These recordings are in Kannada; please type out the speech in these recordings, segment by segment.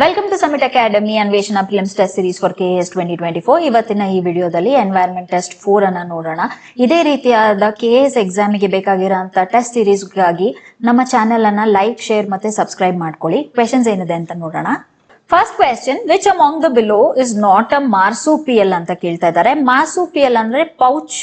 Welcome to Summit academy Anveshana films test series for KAS 2024. ಇವತ್ತಿನ ಈ ವಿಡಿಯೋದಲ್ಲಿ ಎನ್ವೈರನ್ಮೆಂಟ್ ಟೆಸ್ಟ್ 4 ಅನ್ನ ನೋಡೋಣ. ಇದೇ ರೀತಿಯಾದ KAS ಎಕ್ಸಾಮಿಗೆ ಬೇಕಾಗಿರುವಂತ ಟೆಸ್ಟ್ ಸೀರೀಸ್ಗಾಗಿ ನಮ್ಮ ಚಾನೆಲ್ ಅನ್ನ ಲೈಕ್, ಶೇರ್ ಮತ್ತೆ ಸಬ್ಸ್ಕ್ರೈಬ್ ಮಾಡ್ಕೊಳ್ಳಿ. ಕ್ವೆಶನ್ಸ್ ಏನಿದೆ ಅಂತ ನೋಡೋಣ. First question, which among the below is not a ಮಾರ್ಸುಪಿಯಲ್ ಅಂತ ಕೇಳ್ತಾ ಇದ್ದಾರೆ. ಮಾರ್ಸುಪಿಯಲ್ ಅಂದ್ರೆ ಪೌಚ್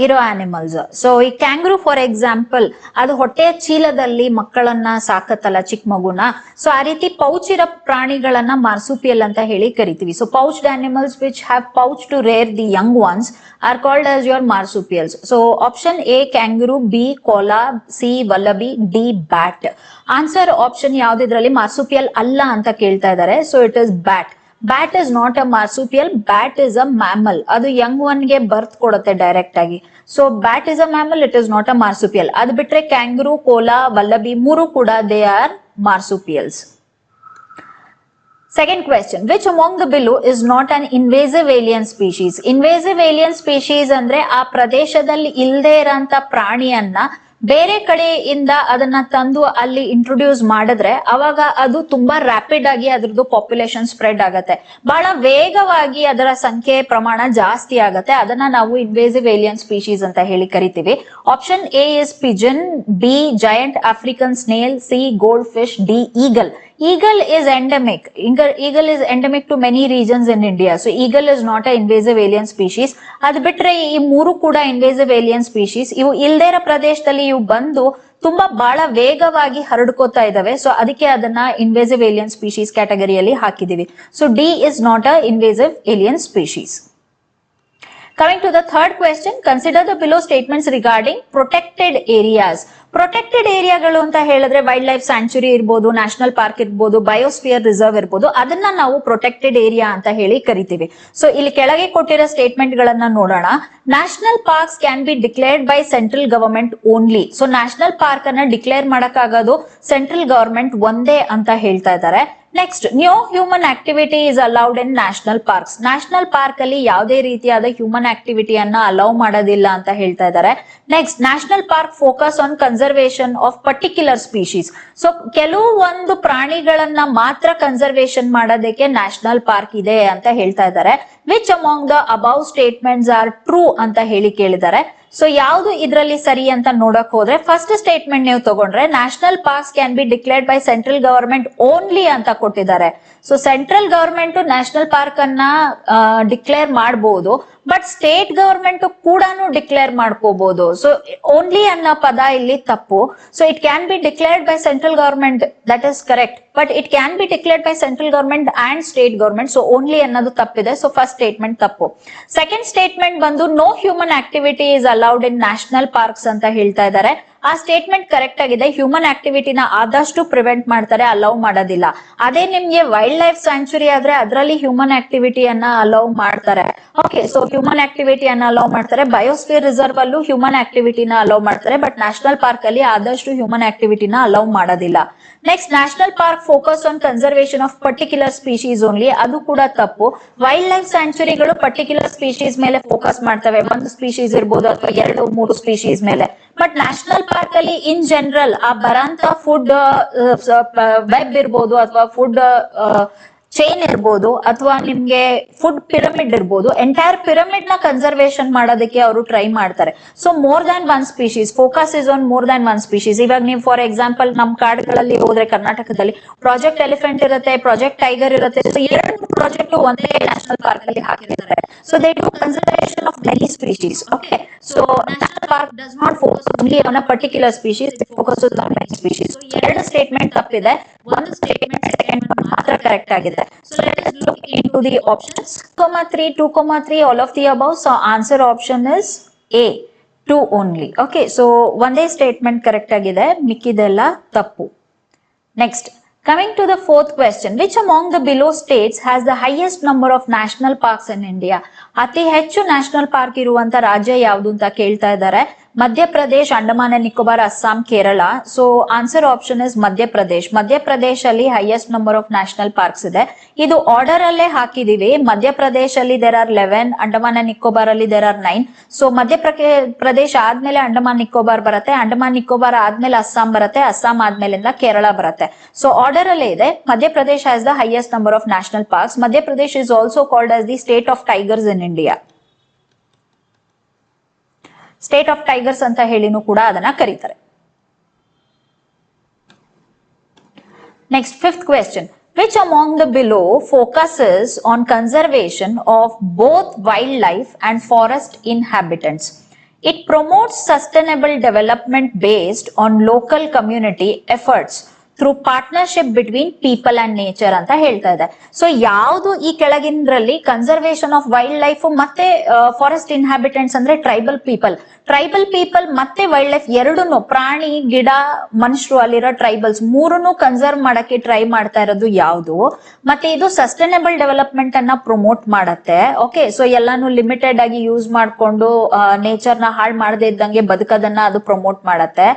ಇರೋ ಆನಿಮಲ್ಸ್. ಸೊ ಈ ಕ್ಯಾಂಗ್ರೂ ಫಾರ್ ಎಕ್ಸಾಂಪಲ್, ಅದು ಹೊಟ್ಟೆಯ ಚೀಲದಲ್ಲಿ ಮಕ್ಕಳನ್ನ ಸಾಕತ್ತಲ್ಲ, ಚಿಕ್ಕ ಮಗುನ. ಸೊ ಆ ರೀತಿ ಪೌಚ್ ಇರೋ ಪ್ರಾಣಿಗಳನ್ನ ಮಾರ್ಸುಪಿಯಲ್ ಅಂತ ಹೇಳಿ ಕರಿತೀವಿ. So pouched animals which have pouch to rear the young ones are called as your marsupials. So option A kangaroo, B koala, C wallaby, D bat. Answer option ಯಾವ್ದಿದ್ರಲ್ಲಿ ಮಾರ್ಸುಪಿಯಲ್ ಅಲ್ಲ ಅಂತ ಕೇಳ್ತಾ ಇದ್ದಾರೆ. So it is bat. Bat is not a marsupial, bat is a mammal. ಅದು ಯಂಗ್ ಒನ್ ಗೆ ಬರ್ತ್ ಕೊಡುತ್ತೆ ಡೈರೆಕ್ಟ್ ಆಗಿ. So bat is a mammal, it is not a marsupial. ಅದು ಬಿಟ್ರೆ ಕ್ಯಾಂಗ್ರೂ, ಕೋಲಾ, ವಲ್ಲಬಿ ಮೂರು ಕೂಡ they are ಮಾರ್ಸುಪಿಯಲ್ಸ್. Second question, which among the below is not an invasive alien species? Invasive alien species ಅಂದ್ರೆ ಆ ಪ್ರದೇಶದಲ್ಲಿ ಇಲ್ಲದೆ ಇರೋಂತ ಪ್ರಾಣಿಯನ್ನ ಬೇರೆ ಕಡೆಯಿಂದ ಅದನ್ನ ತಂದು ಅಲ್ಲಿ ಇಂಟ್ರೊಡ್ಯೂಸ್ ಮಾಡಿದ್ರೆ ಅವಾಗ ಅದು ತುಂಬಾ ರ್ಯಾಪಿಡ್ ಆಗಿ ಅದ್ರದ್ದು ಪಾಪ್ಯುಲೇಷನ್ ಸ್ಪ್ರೆಡ್ ಆಗತ್ತೆ. ಬಹಳ ವೇಗವಾಗಿ ಅದರ ಸಂಖ್ಯೆ ಪ್ರಮಾಣ ಜಾಸ್ತಿ ಆಗತ್ತೆ. ಅದನ್ನ ನಾವು ಇನ್ವೇಸಿವ್ ಏಲಿಯನ್ ಸ್ಪೀಶೀಸ್ ಅಂತ ಹೇಳಿ ಕರಿತೀವಿ. Option A is Pigeon, B giant African snail, C gold fish, D eagle. Eagle is endemic. Eagle is endemic to many regions in India. So eagle is not an invasive alien species. ಅದು ಬಿಟ್ರೆ ಈ ಮೂರು ಕೂಡ invasive alien species. ಇವು ಇಲ್ದೇ ಇರೋ ಪ್ರದೇಶದಲ್ಲಿ ಇವು ಬಂದು ತುಂಬಾ ಬಹಳ ವೇಗವಾಗಿ ಹರಡ್ಕೋತಾ ಇದಾವೆ. ಸೊ ಅದಕ್ಕೆ ಅದನ್ನ invasive alien species ಕ್ಯಾಟಗರಿಯಲ್ಲಿ ಹಾಕಿದೀವಿ. So D is not a invasive alien species. Coming to the third question, consider the below statements regarding protected areas. Protected ಏರಿಯಾಗಳು ಅಂತ ಹೇಳಿದ್ರೆ ವೈಲ್ಡ್ ಲೈಫ್ ಸ್ಯಾಂಕ್ಚುರಿ ಇರ್ಬೋದು, ನ್ಯಾಷನಲ್ ಪಾರ್ಕ್ ಇರ್ಬೋದು, ಬಯೋಸ್ಫಿಯರ್ ರಿಸರ್ವ್ ಇರ್ಬೋದು, ಅದನ್ನ ನಾವು ಪ್ರೊಟೆಕ್ಟೆಡ್ ಏರಿಯಾ ಅಂತ ಹೇಳಿ ಕರಿತೀವಿ. ಸೊ ಇಲ್ಲಿ ಕೆಳಗೆ ಕೊಟ್ಟಿರೋ ಸ್ಟೇಟ್ಮೆಂಟ್ ಗಳನ್ನ ನೋಡೋಣ. National parks can be declared by central government only. So national park ಅನ್ನ ಡಿಕ್ಲೇರ್ ಮಾಡಕ್ಕಾಗೋದು ಸೆಂಟ್ರಲ್ ಗವರ್ಮೆಂಟ್ ಒಂದೇ ಅಂತ ಹೇಳ್ತಾ ಇದ್ದಾರೆ. Next, new human activity is allowed in national parks. National park ಅಲ್ಲಿ ಯಾವುದೇ ರೀತಿಯಾದ ಹ್ಯೂಮನ್ ಆಕ್ಟಿವಿಟಿಯನ್ನ ಅಲೌ ಮಾಡೋದಿಲ್ಲ ಅಂತ ಹೇಳ್ತಾ ಇದ್ದಾರೆ. Next, national park focus on conservation of particular species. So ಕೆಲವು ಒಂದು ಪ್ರಾಣಿಗಳನ್ನ ಮಾತ್ರ ಕನ್ಸರ್ವೇಷನ್ ಮಾಡೋದಕ್ಕೆ ನ್ಯಾಷನಲ್ ಪಾರ್ಕ್ ಇದೆ ಅಂತ ಹೇಳ್ತಾ ಇದ್ದಾರೆ. Which among the above statements are true ಅಂತ ಹೇಳಿ ಕೇಳಿದ್ದಾರೆ. ಸೊ ಯಾವ್ದು ಇದ್ರಲ್ಲಿ ಸರಿ ಅಂತ ನೋಡಕ್ ಹೋದ್ರೆ, ಫಸ್ಟ್ ಸ್ಟೇಟ್ಮೆಂಟ್ ನೀವು ತಗೊಂಡ್ರೆ national parks can be declared by central government only ಅಂತ ಕೊಟ್ಟಿದ್ದಾರೆ. So central government national park ಅನ್ನ ಡಿಕ್ಲೇರ್ ಮಾಡಬಹುದು, ಬಟ್ ಸ್ಟೇಟ್ ಗವರ್ಮೆಂಟ್ ಕೂಡ ಡಿಕ್ಲೇರ್ ಮಾಡ್ಕೋಬಹುದು. ಸೊ ಓನ್ಲಿ ಅನ್ನೋ ಪದ ಇಲ್ಲಿ ತಪ್ಪು. So it can be declared by central government, that is correct, but it can be declared by central government and state government. So only ಅನ್ನೋದು ತಪ್ಪಿದೆ. ಸೊ ಫಸ್ಟ್ ಸ್ಟೇಟ್ಮೆಂಟ್ ತಪ್ಪು. ಸೆಕೆಂಡ್ ಸ್ಟೇಟ್ಮೆಂಟ್ ಬಂದು no human activity is allowed in national parks ಅಂತ ಹೇಳ್ತಾ ಇದ್ದಾರೆ. ಆ ಸ್ಟೇಟ್ಮೆಂಟ್ ಕರೆಕ್ಟ್ ಆಗಿದೆ. ಹ್ಯೂಮನ್ ಆಕ್ಟಿವಿಟಿನ ಆದಷ್ಟು ಪ್ರಿವೆಂಟ್ ಮಾಡ್ತಾರೆ, ಅಲೌ ಮಾಡೋದಿಲ್ಲ. ಅದೇ ನಿಮ್ಗೆ ವೈಲ್ಡ್ ಲೈಫ್ ಸ್ಯಾಂಕ್ಚುರಿ ಆದ್ರೆ ಅದರಲ್ಲಿ ಹ್ಯೂಮನ್ ಆಕ್ಟಿವಿಟಿಯನ್ನ ಅಲೌ ಮಾಡ್ತಾರೆ. ಓಕೆ, ಸೊ ಹ್ಯೂಮನ್ ಆಕ್ಟಿವಿಟಿಯನ್ನ ಅಲೌ ಮಾಡ್ತಾರೆ. ಬಯೋಸ್ಫಿಯರ್ ರಿಸರ್ವ್ ಅಲ್ಲೂ ಹ್ಯೂಮನ್ ಆಕ್ಟಿವಿಟಿನ ಅಲೌ ಮಾಡ್ತಾರೆ, ಬಟ್ ನ್ಯಾಷನಲ್ ಪಾರ್ಕ್ ಅಲ್ಲಿ ಆದಷ್ಟು ಹ್ಯೂಮನ್ ಆಕ್ಟಿವಿಟಿನ ಅಲೌ ಮಾಡೋದಿಲ್ಲ. Next, national park focus on conservation of particular species only. ಅದು ಕೂಡ ತಪ್ಪು. ವೈಲ್ಡ್ ಲೈಫ್ ಸ್ಯಾಂಕ್ಚುರಿಗಳು ಪರ್ಟಿಕ್ಯುಲರ್ ಸ್ಪೀಶೀಸ್ ಮೇಲೆ ಫೋಕಸ್ ಮಾಡ್ತವೆ. ಒಂದು ಸ್ಪೀಶೀಸ್ ಇರ್ಬೋದು ಅಥವಾ 2-3 ಸ್ಪೀಶೀಸ್ ಮೇಲೆ. ಬಟ್ ನ್ಯಾಷನಲ್ ಪಾರ್ಕ್ ಅಲ್ಲಿ ಇನ್ ಜನರಲ್ ಆ ಬರಂತ ಫುಡ್ ವೆಬ್ ಇರ್ಬೋದು ಅಥವಾ ಫುಡ್ ಚೈನ್ ಇರ್ಬೋದು ಅಥವಾ ನಿಮ್ಗೆ ಫುಡ್ ಪಿರಮಿಡ್ ಇರ್ಬೋದು, ಎಂಟೈರ್ ಪಿರಮಿಡ್ ನ ಕನ್ಸರ್ವೇಷನ್ ಮಾಡೋದಕ್ಕೆ ಅವರು ಟ್ರೈ ಮಾಡ್ತಾರೆ. So more than one species, focus is on more than one species. ಇವಾಗ ನೀವು ಫಾರ್ ಎಕ್ಸಾಂಪಲ್ ನಮ್ ಕಾಡುಗಳಲ್ಲಿ ಹೋದ್ರೆ ಕರ್ನಾಟಕದಲ್ಲಿ ಪ್ರಾಜೆಕ್ಟ್ ಎಲಿಫೆಂಟ್ ಇರುತ್ತೆ, ಪ್ರಾಜೆಕ್ಟ್ ಟೈಗರ್ ಇರುತ್ತೆ. ಸೊ 2 ಪ್ರಾಜೆಕ್ಟ್ ಒಂದೇ ನ್ಯಾಷನಲ್ ಪಾರ್ಕ್ ಅಲ್ಲಿ ಹಾಕಿರ್ತಾರೆ. So they do conservation of many species. Okay, so national park does not focus only on a particular species, it focuses on many species. So 2 statement ತಪ್ಪಿದೆ, ಒಂದು ಸ್ಟೇಟ್ಮೆಂಟ್ ಸೆಕೆಂಡ್ ಮಾತ್ರ ಕರೆಕ್ಟ್ ಆಗಿದೆ. So let us look into the options. 2,3, 2,3, all of the above. So answer option is A, 2 only. Okay, so ಒಂದೇ ಸ್ಟೇಟ್ಮೆಂಟ್ ಕರೆಕ್ಟ್ ಆಗಿದೆ, ಮಿಕ್ಕಿದೆಲ್ಲ ತಪ್ಪು. Next, coming to the fourth question, which among the below states has the highest number of national parks in India? ಅತಿ ಹೆಚ್ಚು ನ್ಯಾಷನಲ್ ಪಾರ್ಕ್ ಇರುವಂತ ರಾಜ್ಯ ಯಾವುದು ಅಂತ ಕೇಳ್ತಾ ಇದ್ದಾರೆ. Madhya Pradesh, Andaman and Nicobar, Assam, Kerala. So answer option is Madhya Pradesh. Madhya Pradesh ಅಲ್ಲಿ highest number of national parks ಇದೆ. ಇದು ಆರ್ಡರ್ ಅಲ್ಲೇ ಹಾಕಿದೀವಿ. ಮಧ್ಯಪ್ರದೇಶ್ ಅಲ್ಲಿ there are 11, Andaman and Nicobar ಅಲ್ಲಿ ದೇರ್ ಆರ್ 9. ಸೊ ಮಧ್ಯಪ್ರದೇಶ್ ಆದ್ಮೇಲೆ ಅಂಡಮಾನ್ ನಿಕೋಬಾರ್ ಬರುತ್ತೆ, ಅಂಡಮಾನ್ ನಿಕೋಬಾರ್ ಆದ್ಮೇಲೆ ಅಸ್ಸಾಂ ಬರುತ್ತೆ, ಅಸ್ಸಾಂ ಆದ್ಮೇಲಿಂದ ಕೇರಳ ಬರುತ್ತೆ. ಸೊ ಆರ್ಡರ್ ಅಲ್ಲೇ ಇದೆ. Madhya Pradesh has the highest number of national parks. Madhya Pradesh is also called as the state of tigers in India. State of tigers ಅಂತ ಹೇಳಿನೂ ಕೂಡ ಅದನ್ನ ಕರೀತಾರೆ. Next, fifth question. Which among the below focuses on conservation of both wildlife and forest inhabitants? It promotes sustainable development based on local community efforts through partnership between people and nature ಅಂತ ಹೇಳ್ತಾ ಇದೆ. ಸೊ ಯಾವುದು ಈ ಕೆಳಗಿನದ್ರಲ್ಲಿ ಕನ್ಸರ್ವೇಷನ್ ಆಫ್ ವೈಲ್ಡ್ ಲೈಫ್ ಮತ್ತೆ ಫಾರೆಸ್ಟ್ ಇನ್ಹ್ಯಾಬಿಟೆಂಟ್ಸ್ ಅಂದ್ರೆ ಟ್ರೈಬಲ್ ಪೀಪಲ್ ಮತ್ತೆ ವೈಲ್ಡ್ ಲೈಫ್ ಎರಡೂನು, ಪ್ರಾಣಿ, ಗಿಡ, ಮನುಷ್ಯರು, ಅಲ್ಲಿರೋ ಟ್ರೈಬಲ್ಸ್ ಮೂರನ್ನು ಕನ್ಸರ್ವ್ ಮಾಡಕ್ಕೆ ಟ್ರೈ ಮಾಡ್ತಾ ಇರೋದು ಯಾವುದು? ಮತ್ತೆ ಇದು ಸಸ್ಟೈನಬಲ್ ಡೆವಲಪ್ಮೆಂಟ್ ಅನ್ನ ಪ್ರಮೋಟ್ ಮಾಡತ್ತೆ. ಓಕೆ, ಸೊ ಎಲ್ಲಾನು ಲಿಮಿಟೆಡ್ ಆಗಿ ಯೂಸ್ ಮಾಡ್ಕೊಂಡು ನೇಚರ್ ನ ಹಾಳು ಮಾಡದೇ ಇದ್ದಂಗೆ ಬದುಕೋದನ್ನ ಅದು ಪ್ರಮೋಟ್ ಮಾಡತ್ತೆ.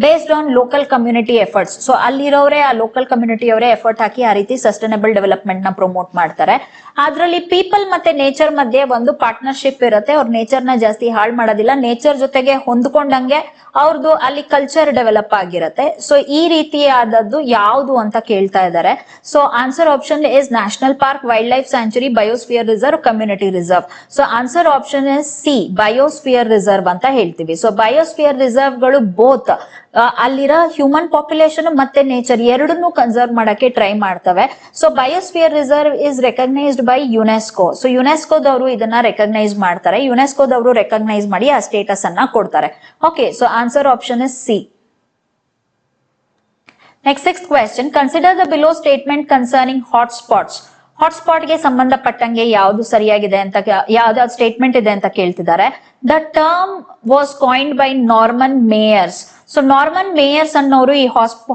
Based on local community efforts. So ಅಲ್ಲಿರೋರೆ, ಆ ಲೋಕಲ್ ಕಮ್ಯುನಿಟಿ ಅವರೇ ಎಫರ್ಟ್ ಹಾಕಿ ಆ ರೀತಿ ಸಸ್ಟೈನಬಲ್ ಡೆವಲಪ್ಮೆಂಟ್ ನ ಪ್ರಮೋಟ್ ಮಾಡ್ತಾರೆ. ಅದ್ರಲ್ಲಿ ಪೀಪಲ್ ಮತ್ತೆ ನೇಚರ್ ಮಧ್ಯೆ ಒಂದು ಪಾರ್ಟ್ನರ್ಶಿಪ್ ಇರುತ್ತೆ. ಅವ್ರು ನೇಚರ್ ನ ಜಾಸ್ತಿ ಹಾಳು ಮಾಡೋದಿಲ್ಲ, ನೇಚರ್ ಜೊತೆಗೆ ಹೊಂದ್ಕೊಂಡಂಗೆ ಅವ್ರದ್ದು ಅಲ್ಲಿ ಕಲ್ಚರ್ ಡೆವಲಪ್ ಆಗಿರುತ್ತೆ. ಸೊ ಈ ರೀತಿಯಾದದ್ದು ಯಾವುದು ಅಂತ ಕೇಳ್ತಾ ಇದ್ದಾರೆ. So answer option is national park, wildlife sanctuary, biosphere reserve, community reserve. So answer option is C, biosphere reserve ಅಂತ ಹೇಳ್ತೀವಿ. ಸೊ ಬಯೋಸ್ಫಿಯರ್ ರಿಸರ್ವ್ ಗಳು ಬೋತ್ ಅಲ್ಲಿರೋ ಹ್ಯೂಮನ್ ಪಾಪ್ಯುಲೇಷನ್ ಮತ್ತೆ ನೇಚರ್ ಎರಡನ್ನೂ ಕನ್ಸರ್ವ್ ಮಾಡಕ್ಕೆ ಟ್ರೈ ಮಾಡ್ತವೆ. So biosphere reserve is recognised by UNESCO. So ಯುನೆಸ್ಕೋದವರು ಇದನ್ನ ರೆಕಗ್ನೈಸ್ ಮಾಡ್ತಾರೆ. ಯುನೆಸ್ಕೋದವರು ರೆಕಗ್ನೈಸ್ ಮಾಡಿ ಆ ಸ್ಟೇಟಸ್ ಅನ್ನ ಕೊಡ್ತಾರೆ. Okay, so answer option is C. Next, sixth question. Consider the below statement concerning hotspots. Hotspot ಗೆ ಸಂಬಂಧಪಟ್ಟಂಗೆ ಯಾವುದು ಸರಿಯಾಗಿದೆ ಅಂತ, ಯಾವ್ದಾವ್ದು ಸ್ಟೇಟ್ಮೆಂಟ್ ಇದೆ ಅಂತ ಕೇಳ್ತಿದ್ದಾರೆ. The term was ಕಾಯಿನ್ಡ್ by Norman mayors. So Norman mayors ಅನ್ನೋರು ಈ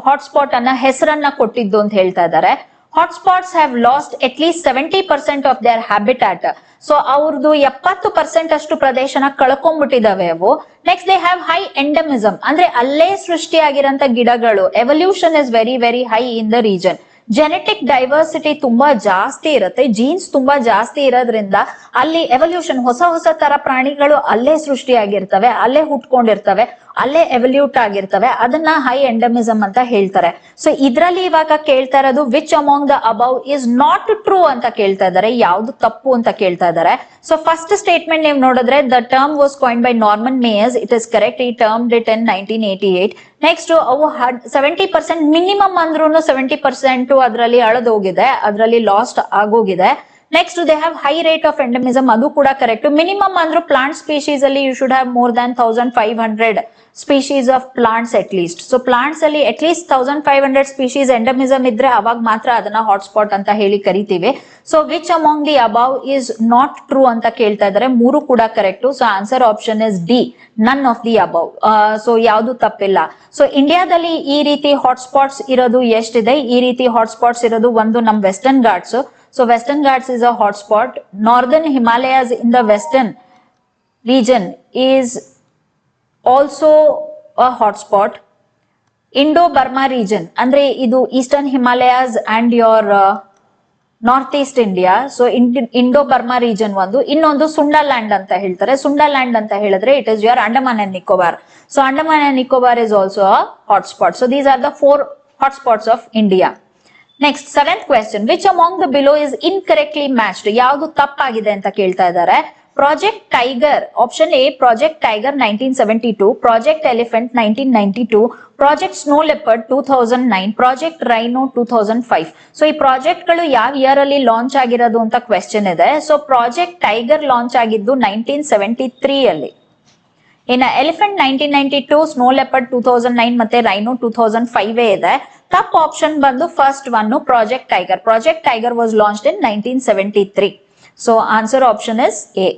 ಹಾಟ್ಸ್ಪಾಟ್ ಅನ್ನ ಹೆಸರನ್ನ ಕೊಟ್ಟಿದ್ದು ಅಂತ ಹೇಳ್ತಾ ಇದ್ದಾರೆ. Hotspots have lost at least 70% of their habitat. So ಅವ್ರದ್ದು 70% ಅಷ್ಟು ಪ್ರದೇಶನ ಕಳ್ಕೊಂಡ್ಬಿಟ್ಟಿದಾವೆ ಅವು. ನೆಕ್ಸ್ಟ್, ದೇ ಹ್ಯಾವ್ ಹೈ ಎಂಡಮಿಸಮ್, ಅಂದ್ರೆ ಅಲ್ಲೇ ಸೃಷ್ಟಿಯಾಗಿರಂತ ಗಿಡಗಳು. Evolution is very very high in the region. Genetic diversity ತುಂಬಾ ಜಾಸ್ತಿ ಇರುತ್ತೆ, ಜೀನ್ಸ್ ತುಂಬಾ ಜಾಸ್ತಿ ಇರೋದ್ರಿಂದ ಅಲ್ಲಿ ಎವಲ್ಯೂಷನ್, ಹೊಸ ಹೊಸ ತರ ಪ್ರಾಣಿಗಳು ಅಲ್ಲೇ ಸೃಷ್ಟಿಯಾಗಿರ್ತವೆ, ಅಲ್ಲೇ ಹುಟ್ಕೊಂಡಿರ್ತವೆ, ಅಲ್ಲೇ ಎವಲ್ಯೂಟ್ ಆಗಿರ್ತವೆ. ಅದನ್ನ ಹೈ ಎಂಡಮಿಸಮ್ ಅಂತ ಹೇಳ್ತಾರೆ. ಸೊ ಇದ್ರಲ್ಲಿ ಇವಾಗ ಕೇಳ್ತಾ ಇರೋದು which among the above is not true ಅಂತ ಕೇಳ್ತಾ ಇದ್ದಾರೆ. ಯಾವ್ದು ತಪ್ಪು ಅಂತ ಕೇಳ್ತಾ ಇದ್ದಾರೆ. ಸೊ ಫಸ್ಟ್ ಸ್ಟೇಟ್ಮೆಂಟ್ ನೀವು ನೋಡಿದ್ರೆ the term was ಕಾಯಿನ್ಡ್ by Norman mayors, it is correct. ಈ ಟರ್ಮ್ ಡಿಟ್ ಇನ್ 1988. ನೆಕ್ಸ್ಟ್, ಅವು 70% ಮಿನಿಮಮ್ ಅಂದ್ರೂ 70% ಅದರಲ್ಲಿ ಅಳದೋಗಿದೆ, ಅದರಲ್ಲಿ ಲಾಸ್ಟ್ ಆಗೋಗಿದೆ. Next, they have high rate of endemism, ಅದು ಕೂಡ ಕರೆಕ್ಟ್. ಮಿನಿಮಮ್ ಅಂದ್ರೂ ಪ್ಲಾಂಟ್ ಸ್ಪೀಶೀಸ್ ಅಲ್ಲಿ you should have more than 1500 species of plants at least. So plants ಅಲ್ಲಿ ಅಟ್ ಲೀಸ್ಟ್ 1500 ಸ್ಪೀಶೀಸ್ ಎಂಡಮಿಸಮ್ ಇದ್ರೆ ಅವಾಗ ಮಾತ್ರ ಅದನ್ನ ಹಾಟ್ಸ್ಪಾಟ್ ಅಂತ ಹೇಳಿ ಕರಿತೀವಿ. So which among the above is not true ಅಂತ ಕೇಳ್ತಾ ಇದ್ದಾರೆ. ಮೂರು ಕೂಡ correct. So answer option is D, none of the above. So ಯಾವ್ದು ತಪ್ಪಿಲ್ಲ. ಸೊ ಇಂಡಿಯಾದಲ್ಲಿ ಈ ರೀತಿ ಹಾಟ್ಸ್ಪಾಟ್ಸ್ ಇರೋದು ಎಷ್ಟಿದೆ? ಈ ರೀತಿ ಹಾಟ್ಸ್ಪಾಟ್ಸ್ ಇರೋದು ಒಂದು ನಮ್ western Ghats. So Western Ghats is a hotspot. Northern Himalayas in the western region is also a hotspot. Indo-Burma region, andre idu Eastern Himalayas and your Northeast India. So Indo-Burma region ಒಂದು. ಇನ್ನೊಂದು ಸುಂಡಾಲ್ಯಾಂಡ್ ಅಂತ ಹೇಳ್ತಾರೆ. ಸುಂಡಾಲ್ಯಾಂಡ್ ಅಂತ ಹೇಳಿದ್ರೆ it is your Andaman and Nicobar. So Andaman and Nicobar is also a hotspot. So these are the 4 hotspots of India. Next, seventh question. Which among the below is incorrectly matched. ಯಾವುದು ತಪ್ಪಾಗಿದೆ ಅಂತ ಕೇಳ್ತಾ ಇದ್ದಾರೆ. Project tiger, option A project tiger 1972, project elephant 1992, project snow leopard 2009, project rhino 2005. So ಈ ಪ್ರಾಜೆಕ್ಟ್ ಗಳು ಯಾವ ಇಯರ್ ಅಲ್ಲಿ ಲಾಂಚ್ ಆಗಿರೋದು ಅಂತ ಕ್ವೆಶ್ಚನ್ ಇದೆ. ಸೊ ಪ್ರಾಜೆಕ್ಟ್ ಟೈಗರ್ ಲಾಂಚ್ ಆಗಿದ್ದು 1973 ಅಲ್ಲಿ. ಇನ್ನು ಎಲಿಫೆಂಟ್ 1992, ಸ್ನೋ ಲೆಪರ್ಡ್ 2009 ಮತ್ತೆ ರೈನೋ 2005 ಇದೆ. ತಪ್ಪು ಆಪ್ಷನ್ ಬಂದು first one, project tiger. Project tiger was launched in 1973. So answer option is A.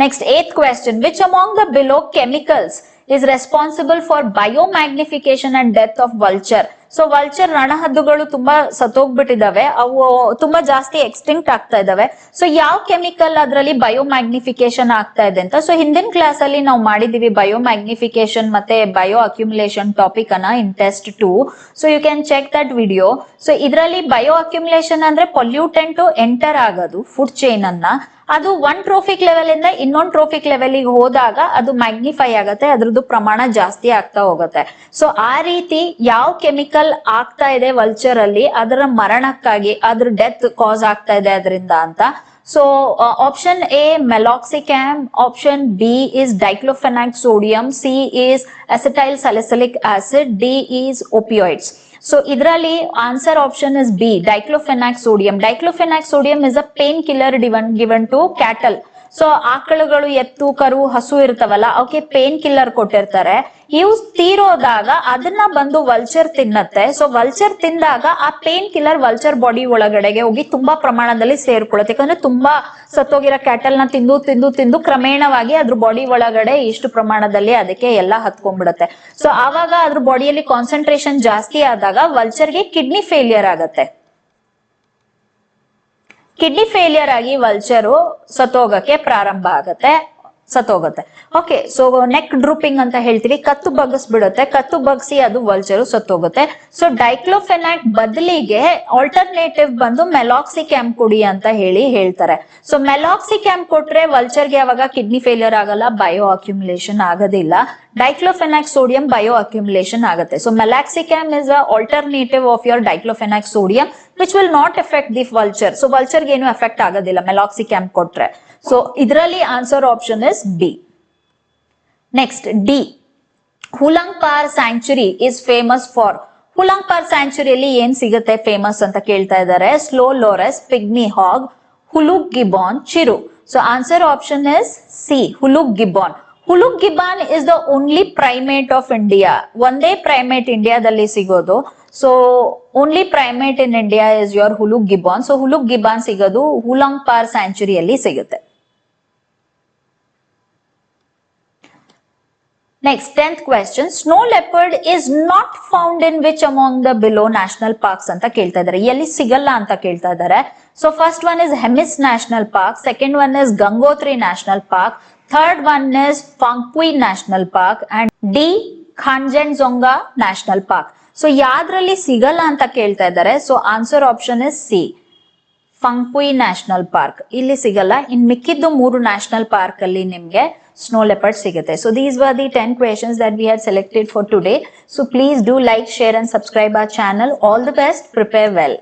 Next, eighth question. Which among the below chemicals is responsible for biomagnification and death of vulture. So vulture ರಣಹದ್ದುಗಳು ತುಂಬಾ ಸತ್ತೋಗ್ಬಿಟ್ಟಿದಾವೆ, ಅವು ತುಂಬಾ ಜಾಸ್ತಿ ಎಕ್ಸ್ಟಿಂಕ್ಟ್ ಆಗ್ತಾ ಇದಾವೆ. ಸೊ ಯಾವ ಕೆಮಿಕಲ್ ಅದರಲ್ಲಿ ಬಯೋಮ್ಯಾಗ್ನಿಫಿಕೇಶನ್ ಆಗ್ತಾ ಇದೆ ಅಂತ. ಸೊ ಹಿಂದಿನ ಕ್ಲಾಸ್ ಅಲ್ಲಿ ನಾವು ಮಾಡಿದೀವಿ ಬಯೋಮ್ಯಾಗ್ನಿಫಿಕೇಶನ್ ಮತ್ತೆ ಬಯೋ ಅಕ್ಯುಮುಲೇಷನ್ ಟಾಪಿಕ್ ಅನ್ನ in test 2. So you can check that video. So ಇದರಲ್ಲಿ ಬಯೋ ಅಕ್ಯುಮುಲೇಷನ್ ಅಂದ್ರೆ ಪೊಲ್ಯೂಟೆಂಟ್ ಎಂಟರ್ ಆಗೋದು ಫುಡ್ ಚೈನ್ ಅನ್ನ, ಅದು ಒನ್ ಟ್ರೋಫಿಕ್ ಲೆವೆಲ್ ಇಂದ ಇನ್ನೊಂದು ಟ್ರೋಫಿಕ್ ಲೆವೆಲ್ ಹೋದಾಗ ಅದು ಮ್ಯಾಗ್ನಿಫೈ ಆಗತ್ತೆ, ಅದ್ರದ್ದು ಪ್ರಮಾಣ ಜಾಸ್ತಿ ಆಗ್ತಾ ಹೋಗುತ್ತೆ. ಸೊ ಆ ರೀತಿ ಯಾವ ಕೆಮಿಕಲ್ ಆಗ್ತಾ ಇದೆ ವಲ್ಚರ್ ಅಲ್ಲಿ, ಅದರ ಮರಣಕ್ಕಾಗಿ, ಅದ್ರ ಡೆತ್ ಕಾಸ್ ಆಗ್ತಾ ಇದೆ ಅದರಿಂದ ಅಂತ. So option A meloxicam, option B is diclofenac sodium, C is acetyl salicylic acid, D is opioids. So idrali answer option is B, diclofenac sodium. Diclofenac sodium is a painkiller given to cattle. So ಆಕಳುಗಳು, ಎತ್ತು, ಕರು, ಹಸು ಇರ್ತಾವಲ್ಲ, ಅವಕ್ಕೆ ಪೇನ್ ಕಿಲ್ಲರ್ ಕೊಟ್ಟಿರ್ತಾರೆ. ಇವು ತೀರೋದಾಗ ಅದನ್ನ ಬಂದು ವಲ್ಚರ್ ತಿನ್ನತ್ತೆ. ಸೊ ವಲ್ಚರ್ ತಿಂದಾಗ ಆ ಪೇನ್ ಕಿಲ್ಲರ್ ವಲ್ಚರ್ ಬಾಡಿ ಒಳಗಡೆಗೆ ಹೋಗಿ ತುಂಬಾ ಪ್ರಮಾಣದಲ್ಲಿ ಸೇರ್ಕೊಳ್ಳುತ್ತೆ. ಯಾಕಂದ್ರೆ ತುಂಬಾ ಸತ್ತೋಗಿರೋ ಕ್ಯಾಟಲ್ ನ ತಿಂದು ತಿಂದು ತಿಂದು ಕ್ರಮೇಣವಾಗಿ ಅದ್ರ ಬಾಡಿ ಒಳಗಡೆ ಇಷ್ಟು ಪ್ರಮಾಣದಲ್ಲಿ ಅದಕ್ಕೆ ಎಲ್ಲ ಹತ್ಕೊಂಡ್ಬಿಡುತ್ತೆ. ಸೊ ಆವಾಗ ಅದ್ರ ಬಾಡಿಯಲ್ಲಿ ಕಾನ್ಸಂಟ್ರೇಷನ್ ಜಾಸ್ತಿ ಆದಾಗ ವಲ್ಚರ್ಗೆ ಕಿಡ್ನಿ ಫೇಲಿಯರ್ ಆಗತ್ತೆ. ಕಿಡ್ನಿ ಫೇಲಿಯರ್ ಆಗಿ ವಲ್ಚರು ಸತ್ತೋಗಕ್ಕೆ ಪ್ರಾರಂಭ ಆಗತ್ತೆ, ಸತ್ತೋಗುತ್ತೆ. ಓಕೆ, ಸೊ ನೆಕ್ ಡ್ರೂಪಿಂಗ್ ಅಂತ ಹೇಳ್ತೀವಿ, ಕತ್ತು ಬಗ್ಗಿಸ್ಬಿಡುತ್ತೆ, ಕತ್ತು ಬಗ್ಸಿ ಅದು ವಲ್ಚರು ಸತ್ತೋಗುತ್ತೆ. ಸೊ ಡೈಕ್ಲೋಫೆನಾಕ್ ಬದಲಿಗೆ ಆಲ್ಟರ್ನೇಟಿವ್ ಬಂದು ಮೆಲಾಕ್ಸಿಕ್ಯಾಮ್ ಕೊಡಿ ಅಂತ ಹೇಳ್ತಾರೆ. ಸೊ ಮೆಲಾಕ್ಸಿಕ್ಯಾಮ್ ಕೊಟ್ರೆ ವಲ್ಚರ್ಗೆ ಅವಾಗ ಕಿಡ್ನಿ ಫೇಲಿಯರ್ ಆಗಲ್ಲ, ಬಯೋ ಅಕ್ಯುಮುಲೇಷನ್ ಆಗೋದಿಲ್ಲ. ಡೈಕ್ಲೋಫೆನಾಕ್ ಸೋಡಿಯಂ ಬಯೋ ಅಕ್ಯುಮುಲೇಷನ್ ಆಗುತ್ತೆ. So meloxicam is a alternative of your diclofenac sodium which will not affect the vulture. So vulture ಗೆ ಏನು ಎಫೆಕ್ಟ್ ಆಗೋದಿಲ್ಲ ಮೆಲಾಕ್ಸಿಕ್ಯಾಮ್ ಕೊಟ್ರೆ. ಸೊ ಇದರಲ್ಲಿ answer option is B. Next D, Hollongapar sanctuary is famous for. Hollongapar ಸ್ಯಾಂಕ್ಚುರಿಯಲ್ಲಿ ಏನ್ ಸಿಗುತ್ತೆ ಫೇಮಸ್ ಅಂತ ಕೇಳ್ತಾ ಇದ್ದಾರೆ. ಸ್ಲೋ ಲೋರಸ್, ಪಿಗ್ಮಿ ಹಾಗ್, ಹುಲುಕ್ ಗಿಬಾನ್, Chiru. So answer option is C, ಹುಲುಕ್ ಗಿಬಾನ್. ಹುಲುಕ್ ಗಿಬಾನ್ is the only primate of India. ಒಂದೇ ಪ್ರೈಮೇಟ್ ಇಂಡಿಯಾದಲ್ಲಿ ಸಿಗೋದು. So only primate in India is your ಹುಲುಕ್ ಗಿಬಾನ್. So ಹುಲುಕ್ ಗಿಬಾನ್ ಸಿಗೋದು ಹುಲಂಗ್ಪಾರ್ ಸ್ಯಾಂಕ್ಚುರಿಯಲ್ಲಿ ಸಿಗುತ್ತೆ. Next 10th question, snow leopard is not found in which among the below national parks ಅಂತ ಕೇಳ್ತಾ ಇದ್ದಾರೆ. ಎಲ್ಲಿ ಸಿಗಲ್ಲ ಅಂತ ಕೇಳ್ತಾ ಇದ್ದಾರೆ. So first one is Hemis national park, second one is Gangotri national park, third one is Phawngpui national park and D Khangchendzonga national park. So ಯಾವ್ದ್ರಲ್ಲಿ ಸಿಗಲ್ಲ ಅಂತ ಕೇಳ್ತಾ ಇದ್ದಾರೆ. So answer option is C, Phawngpui national park. ಇಲ್ಲಿ ಸಿಗಲ್ಲ. ಇನ್ ಮಿಕ್ಕಿದ್ದು 3 ನ್ಯಾಷನಲ್ ಪಾರ್ಕ್ ಅಲ್ಲಿ ನಿಮ್ಗೆ ಸ್ನೋ ಲೆಪರ್ಡ್ ಸಿಗುತ್ತೆ. So these were the 10 questions that we had selected for today. So please do like, share and subscribe our channel. All the best. Prepare well.